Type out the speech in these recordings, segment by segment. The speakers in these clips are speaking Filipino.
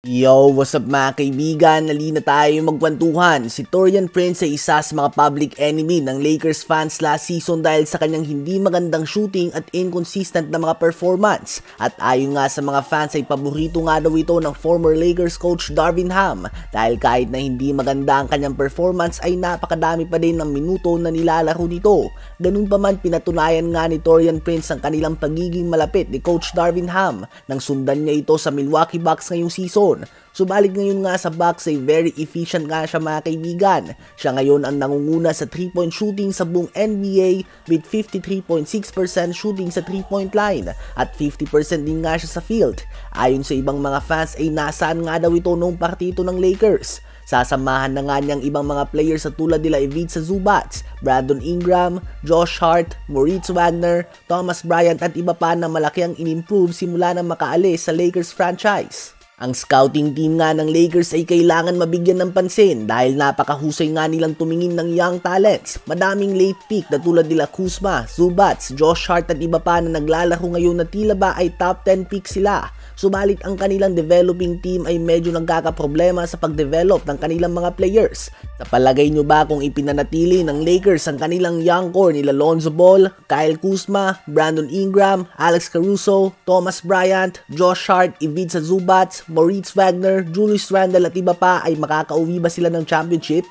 Yo, what's up mga kaibigan? Nalina tayo magkwentuhan. Si Taurean Prince ay isa sa mga public enemy ng Lakers fans last season dahil sa kanyang hindi magandang shooting at inconsistent na mga performance. At ayon nga sa mga fans ay paborito nga daw ito ng former Lakers coach Darvin Ham dahil kahit na hindi maganda ang kanyang performance ay napakadami pa din ng minuto na nilalaro nito. Ganun pa man, pinatunayan nga ni Taurean Prince ang kanilang pagiging malapit ni Coach Darvin Ham nang sundan niya ito sa Milwaukee Bucks ngayong season. Subalit ngayon nga sa Bucks ay very efficient nga siya mga kaibigan. Siya ngayon ang nangunguna sa 3-point shooting sa buong NBA with 53.6% shooting sa 3-point line at 50% din nga siya sa field. Ayon sa ibang mga fans ay nasaan nga daw ito noong partido ng Lakers. Sasamahan na nga niyang ibang mga players sa tulad nila Ivica Zubac, Brandon Ingram, Josh Hart, Moritz Wagner, Thomas Bryant at iba pa na malaki ang inimprove simula na makaalis sa Lakers franchise. Ang scouting team nga ng Lakers ay kailangan mabigyan ng pansin dahil napakahusay nga nilang tumingin ng young talents. Madaming late pick na tulad nila Kuzma, Zubac, Josh Hart at iba pa na naglalaro ngayon na tila ba ay top 10 pick sila. Subalit ang kanilang developing team ay medyo nagkakaproblema sa pag-develop ng kanilang mga players. Sa palagay nyo ba kung ipinanatili ng Lakers ang kanilang young core nila Lonzo Ball, Kyle Kuzma, Brandon Ingram, Alex Caruso, Thomas Bryant, Josh Hart, Ivica Zubac, Moritz Wagner, Julius Randle at iba pa ay makakauwi ba sila ng championship?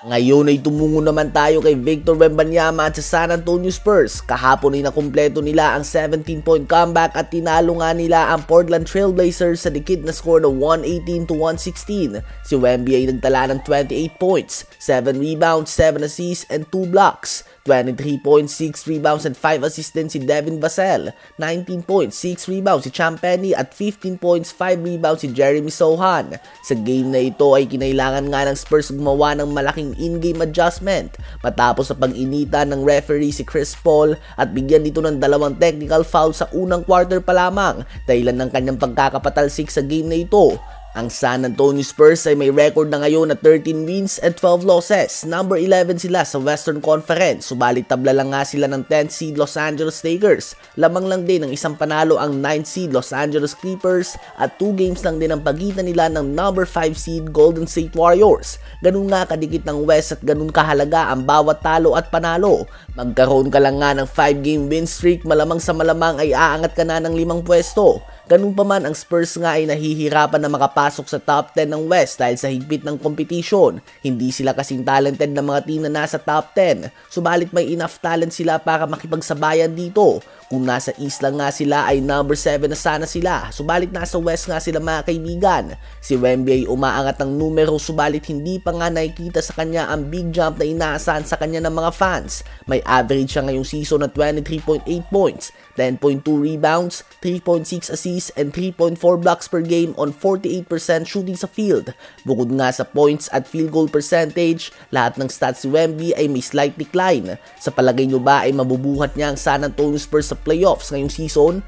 Ngayon ay tumungo naman tayo kay Victor Wembanyama at sa San Antonio Spurs. Kahapon ay nakumpleto nila ang 17-point comeback at tinalo nga nila ang Portland Trail Blazers sa dikit na score na 118-116. Si Wemby ay nagtala ng 28 points, 7 rebounds, 7 assists and 2 blocks. 23.6 rebounds and 5 assists din si Devin Vassell, 19.6 rebounds si Champ Penny at 15 points, 5 rebounds si Jeremy Sohan. Sa game na ito ay kinailangan nga ng Spurs gumawa ng malaking in-game adjustment matapos sa pag-inita ng referee si Chris Paul at bigyan dito ng 2 technical foul sa unang quarter pa lamang dahilan ng kanyang pagkakapatalsik sa game na ito. Ang San Antonio Spurs ay may record na ngayon na 13 wins and 12 losses. Number 11 sila sa Western Conference, subalit tabla lang nga sila ng 10th seed Los Angeles Lakers. Lamang lang din ng isang panalo ang 9th seed Los Angeles Clippers at 2 games lang din ang pagitan nila ng number 5 seed Golden State Warriors. Ganun nga kadikit ng West at ganun kahalaga ang bawat talo at panalo. Magkaroon ka lang nga ng 5-game win streak, malamang sa malamang ay aangat ka na ng 5 pwesto. Ganun pa man, ang Spurs nga ay nahihirapan na makapasok sa top 10 ng West dahil sa higpit ng competition. Hindi sila kasing talented na mga team na nasa top 10. Subalit may enough talent sila para makipagsabayan dito. Kung nasa East lang nga sila ay number 7 na sana sila. Subalit nasa West nga sila mga kaibigan. Si Wemby ay umaangat ng numero subalit hindi pa nga nakikita sa kanya ang big jump na inaasahan sa kanya ng mga fans. May average siya ngayong season na 23.8 points, 10.2 rebounds, 3.6 assists and 3.4 blocks per game on 48% shooting sa field. Bukod nga sa points at field goal percentage, lahat ng stats si Wemby ay may slight decline. Sa palagay nyo ba ay mabubuhat niya ang San Antonio Spurs sa playoffs ngayong season?